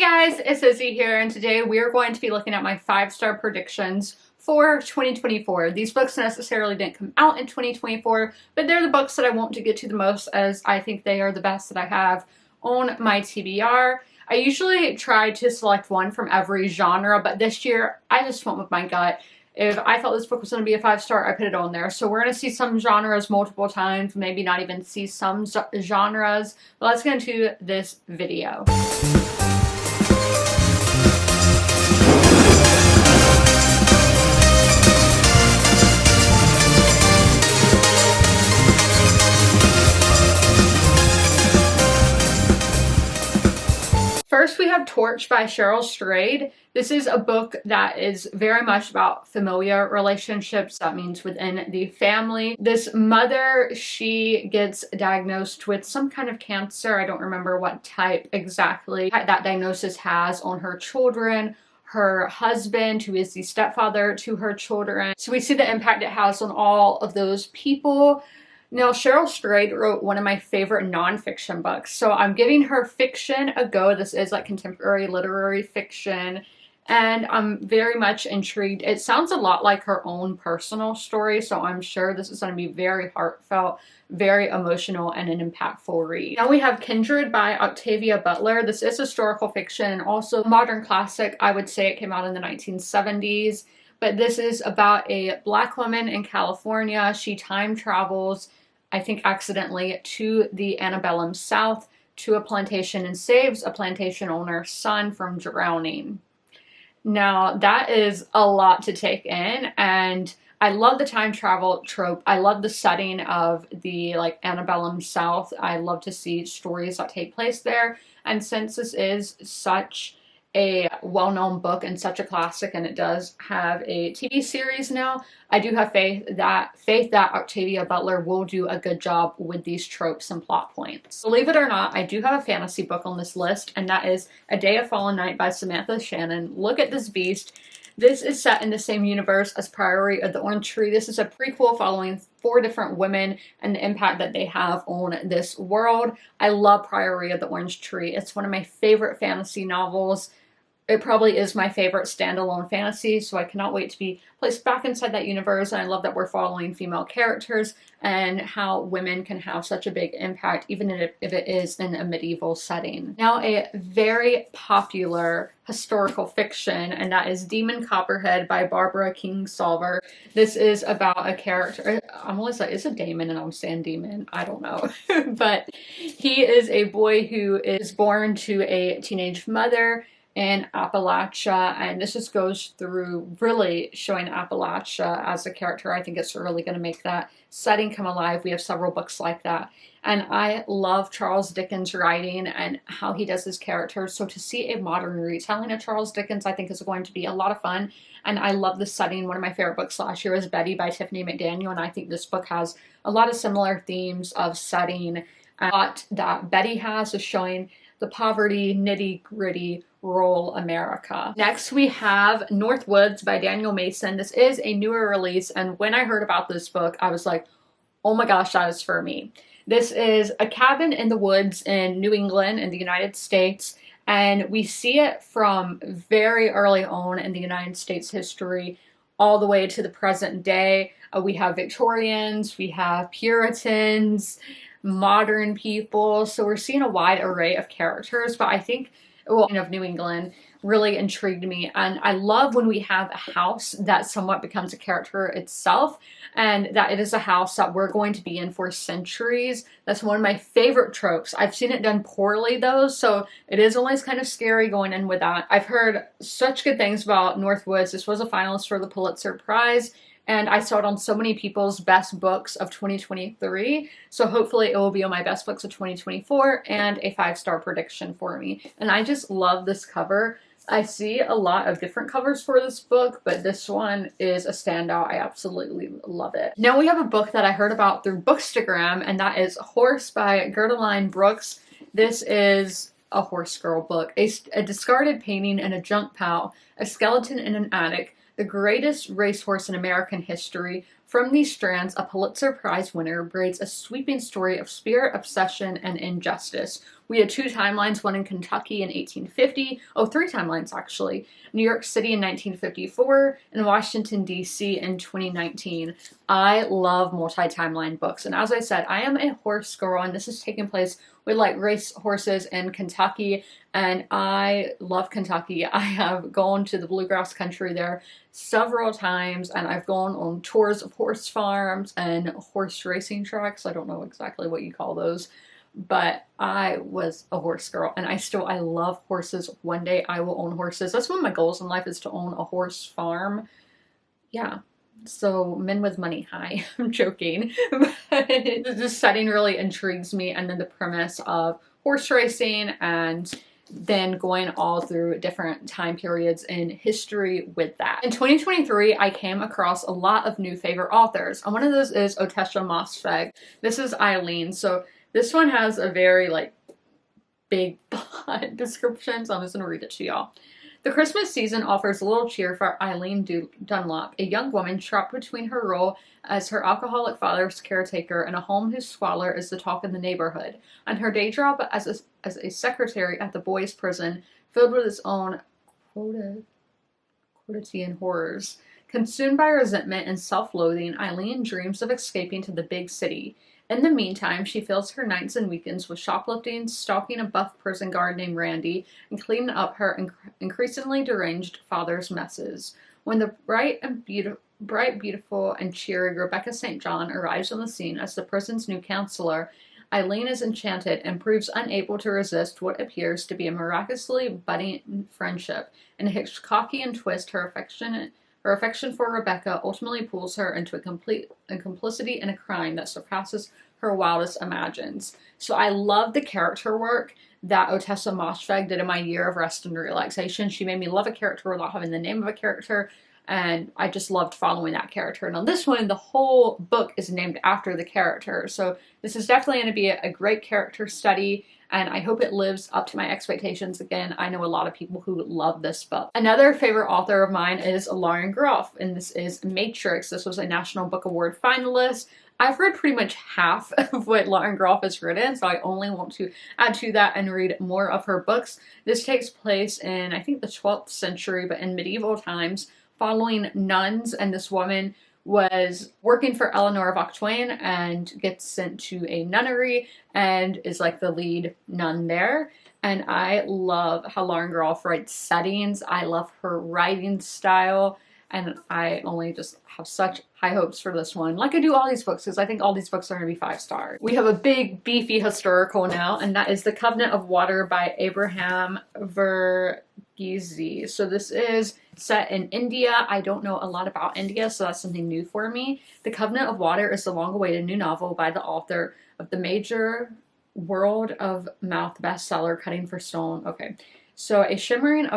guys, it's Izzy here, and today we are going to be looking at my 5-star predictions for 2024. These books necessarily didn't come out in 2024, but they're the books that I want to get to the most, as I think they are the best that I have on my TBR. I usually try to select one from every genre, but this year I just went with my gut. If I thought this book was going to be a 5-star, I put it on there. So we're going to see some genres multiple times, maybe not even see some genres. But let's get into this video. First, we have Torch by Cheryl Strayed. This is a book that is very much about familiar relationships. That means within the family. This mother, she gets diagnosed with some kind of cancer. I don't remember what type exactly that diagnosis has on her children, her husband, who is the stepfather to her children. So we see the impact it has on all of those people. Now, Cheryl Strayed wrote one of my favorite nonfiction books, so I'm giving her fiction a go. This is like contemporary literary fiction, and I'm very much intrigued. It sounds a lot like her own personal story, so I'm sure this is going to be very heartfelt, very emotional, and an impactful read. Now we have Kindred by Octavia Butler. This is historical fiction and also a modern classic. I would say it came out in the 1970s, but this is about a Black woman in California. She time travels, I think accidentally, to the antebellum South, to a plantation, and saves a plantation owner's son from drowning. Now, that is a lot to take in, and I love the time travel trope. I love the setting of the antebellum South. I love to see stories that take place there, and since this is such a well-known book and such a classic, and it does have a TV series now, I do have faith that Octavia Butler will do a good job with these tropes and plot points. Believe it or not, I do have a fantasy book on this list, and that is A Day of Fallen Night by Samantha Shannon. Look at this beast. This is set in the same universe as Priory of the Orange Tree. This is a prequel following 4 different women and the impact that they have on this world. I love Priory of the Orange Tree. It's one of my favorite fantasy novels. It probably is my favorite standalone fantasy, so I cannot wait to be placed back inside that universe. And I love that we're following female characters and how women can have such a big impact, even if it is in a medieval setting. Now, a very popular historical fiction, and that is Demon Copperhead by Barbara Kingsolver. This is about a character, I'm always like, is it Damon? And I'm saying demon, I don't know. But he is a boy who is born to a teenage mother in Appalachia, and this just goes through really showing Appalachia as a character. I think it's really going to make that setting come alive. We have several books like that, and I love Charles Dickens' writing and how he does his characters. So to see a modern retelling of Charles Dickens, I think is going to be a lot of fun, and I love the setting. One of my favorite books last year was Betty by Tiffany McDaniel, and I think this book has a lot of similar themes of setting that Betty has, is showing the poverty, nitty-gritty rural America. Next, we have Northwoods by Daniel Mason. This is a newer release, and when I heard about this book, I was like, oh my gosh, that is for me. This is a cabin in the woods in New England in the United States, and we see it from very early on in the United States history all the way to the present day. We have Victorians, we have Puritans, modern people, so we're seeing a wide array of characters, but I think of New England really intrigued me, and I love when we have a house that somewhat becomes a character itself, and that it is a house that we're going to be in for centuries. That's one of my favorite tropes. I've seen it done poorly though, so it is always kind of scary going in with that. I've heard such good things about Northwoods. This was a finalist for the Pulitzer Prize, and I saw it on so many people's best books of 2023. So hopefully it will be on my best books of 2024 and a 5-star prediction for me. And I just love this cover. I see a lot of different covers for this book, but this one is a standout. I absolutely love it. Now we have a book that I heard about through Bookstagram, and that is Horse by Gerdeline Brooks. This is a horse girl book. A discarded painting in a junk pile, a skeleton in an attic, the greatest racehorse in American history. From these strands, a Pulitzer Prize winner braids a sweeping story of spirit, obsession, and injustice. We had 2 timelines, one in Kentucky in 1850, 3 timelines actually, New York City in 1954, and Washington, D.C. in 2019. I love multi-timeline books, and as I said, I am a horse girl, and this is taking place with like race horses in Kentucky, and I love Kentucky. I have gone to the bluegrass country there several times, and I've gone on tours of horse farms and horse racing tracks. I don't know exactly what you call those, but I was a horse girl, and I love horses. One day I will own horses. That's one of my goals in life, is to own a horse farm. Yeah. So men with money, hi. I'm joking. But the setting really intrigues me, and then the premise of horse racing and then going all through different time periods in history with that. In 2023, I came across a lot of new favorite authors, and one of those is Otesha Mossfegh. This is Eileen. So this one has a very like big plot description, so I'm just gonna read it to y'all. The Christmas season offers little cheer for Eileen Dunlop, a young woman trapped between her role as her alcoholic father's caretaker and a home whose squalor is the talk in the neighborhood, and her day job as a secretary at the boys' prison, filled with its own quotidian horrors. Consumed by resentment and self-loathing, Eileen dreams of escaping to the big city. In the meantime, she fills her nights and weekends with shoplifting, stalking a buff prison guard named Randy, and cleaning up her increasingly deranged father's messes. When the bright, beautiful, and cheery Rebecca St. John arrives on the scene as the prison's new counselor, Eileen is enchanted and proves unable to resist what appears to be a miraculously budding friendship. In a Hitchcockian twist, her affection for Rebecca ultimately pulls her into a complicity in a crime that surpasses her wildest imagines. So I love the character work that Otesha Mossfegh did in my year of rest and relaxation. She made me love a character without having the name of a character, and I just loved following that character. And on this one, the whole book is named after the character. So this is definitely going to be a great character study, and I hope it lives up to my expectations. Again, I know a lot of people who love this book. Another favorite author of mine is Lauren Groff, and this is Matrix. This was a National Book Award finalist. I've read pretty much half of what Lauren Groff has written, so I only want to add to that and read more of her books. This takes place in, I think, the 12th century, but in medieval times, following nuns, and this woman was working for Eleanor of Octane and gets sent to a nunnery and is like the lead nun there. And I love how Lauren Groff writes settings. I love her writing style, and I only just have such high hopes for this one, like I do all these books, because I think all these books are going to be 5 stars. We have a big beefy historical now, and that is The Covenant of Water by Abraham Verghese. So this is set in India. I don't know a lot about India, so that's something new for me. The Covenant of Water is the long-awaited new novel by the author of the major World of Mouth bestseller Cutting for Stone. Okay, so a shimmering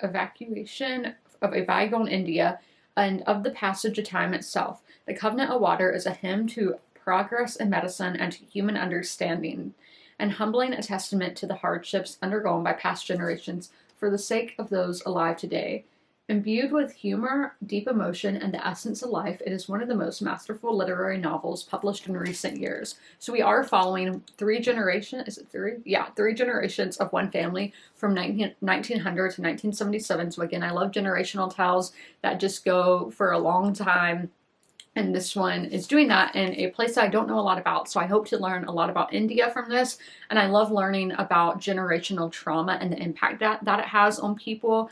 evacuation of a bygone India and of the passage of time itself. The Covenant of Water is a hymn to progress in medicine and to human understanding, and humbling a testament to the hardships undergone by past generations for the sake of those alive today. Imbued with humor, deep emotion, and the essence of life, it is one of the most masterful literary novels published in recent years. So we are following 3 generations, is it 3? Yeah, 3 generations of one family from 1900 to 1977. So again, I love generational tales that just go for a long time. And this one is doing that in a place that I don't know a lot about. So I hope to learn a lot about India from this. And I love learning about generational trauma and the impact that it has on people.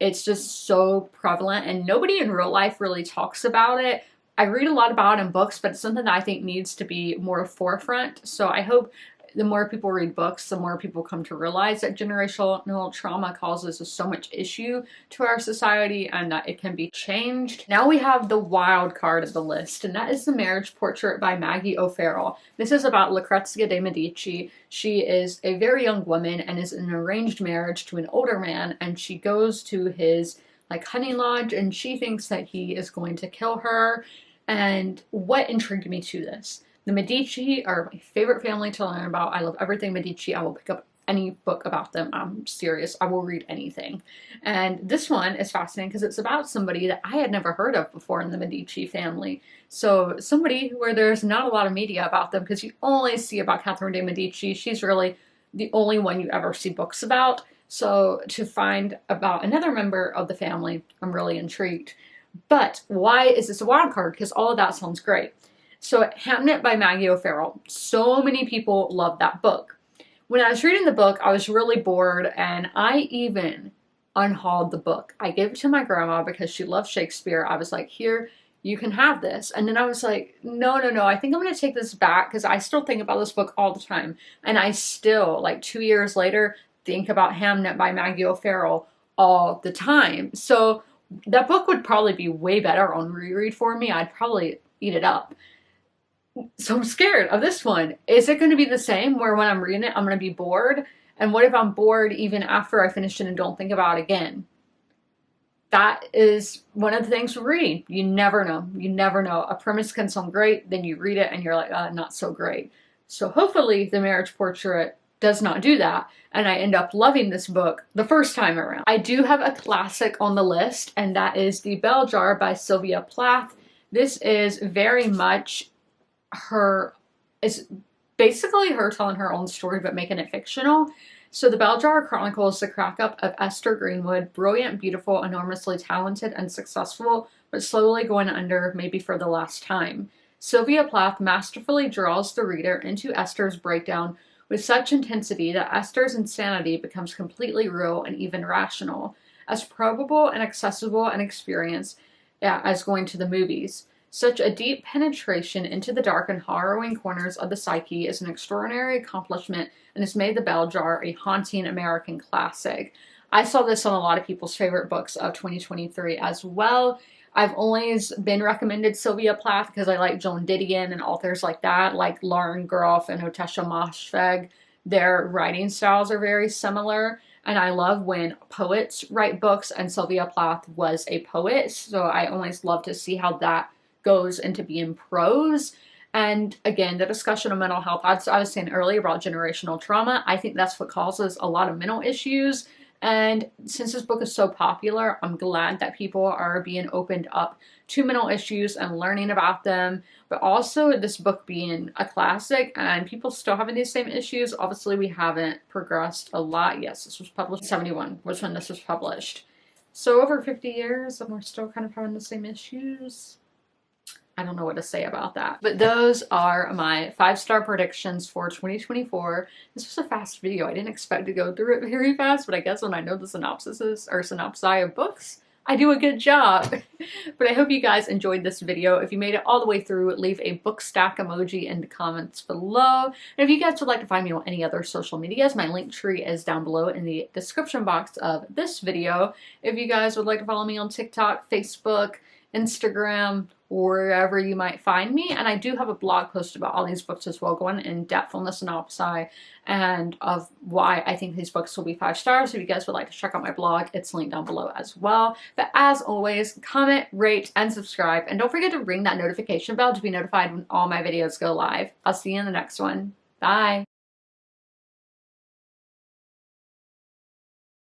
It's just so prevalent, and nobody in real life really talks about it. I read a lot about it in books, but it's something that I think needs to be more forefront. So I hope the more people read books, the more people come to realize that generational trauma causes so much issue to our society and that it can be changed. Now we have the wild card of the list, and that is The Marriage Portrait by Maggie O'Farrell. This is about Lucrezia de Medici. She is a very young woman and is in an arranged marriage to an older man, and she goes to his hunting lodge, and she thinks that he is going to kill her. And what intrigued me to this? The Medici are my favorite family to learn about. I love everything Medici. I will pick up any book about them. I'm serious. I will read anything. And this one is fascinating because it's about somebody that I had never heard of before in the Medici family. So somebody where there's not a lot of media about them, because you only see about Catherine de' Medici. She's really the only one you ever see books about. So to find about another member of the family, I'm really intrigued. But why is this a wild card? Because all of that sounds great. So Hamnet by Maggie O'Farrell. So many people love that book. When I was reading the book, I was really bored, and I even unhauled the book. I gave it to my grandma because she loves Shakespeare. I was like, here, you can have this. And then I was like, no, I think I'm going to take this back because I still think about this book all the time. And I still, like 2 years later, think about Hamnet by Maggie O'Farrell all the time. So that book would probably be way better on reread for me. I'd probably eat it up. So I'm scared of this one. Is it going to be the same where when I'm reading it, I'm going to be bored? And what if I'm bored even after I finish it and don't think about it again? That is one of the things with reading. You never know. You never know. A premise can sound great, then you read it and you're like, not so great. So hopefully The Marriage Portrait does not do that, and I end up loving this book the first time around. I do have a classic on the list, and that is The Bell Jar by Sylvia Plath. This is very much it's basically her telling her own story but making it fictional. So The Bell Jar chronicles the crack-up of Esther Greenwood, brilliant, beautiful, enormously talented, and successful, but slowly going under, maybe for the last time. Sylvia Plath masterfully draws the reader into Esther's breakdown with such intensity that Esther's insanity becomes completely real and even rational, as probable and accessible an experience as going to the movies. Such a deep penetration into the dark and harrowing corners of the psyche is an extraordinary accomplishment and has made The Bell Jar a haunting American classic. I saw this on a lot of people's favorite books of 2023 as well. I've always been recommended Sylvia Plath because I like Joan Didion and authors like that, like Lauren Groff and Otesha Moshfegh. Their writing styles are very similar, and I love when poets write books, and Sylvia Plath was a poet, so I always love to see how that goes into being prose. And again, the discussion of mental health, I was saying earlier about generational trauma, I think that's what causes a lot of mental issues. And since this book is so popular, I'm glad that people are being opened up to mental issues and learning about them. But also this book being a classic and people still having these same issues. Obviously, we haven't progressed a lot. Yes, this was published in 71 was when this was published. So over 50 years and we're still kind of having the same issues. I don't know what to say about that. But those are my 5-star predictions for 2024. This was a fast video. I didn't expect to go through it very fast, but I guess when I know the synopsi of books, I do a good job. But I hope you guys enjoyed this video. If you made it all the way through, leave a book stack emoji in the comments below. And if you guys would like to find me on any other social medias, my link tree is down below in the description box of this video. If you guys would like to follow me on TikTok, Facebook, Instagram, or wherever you might find me. And I do have a blog post about all these books as well, going in depth on the synopsi and of why I think these books will be 5 stars. If you guys would like to check out my blog, it's linked down below as well. But as always, comment, rate, and subscribe. And don't forget to ring that notification bell to be notified when all my videos go live. I'll see you in the next one. Bye.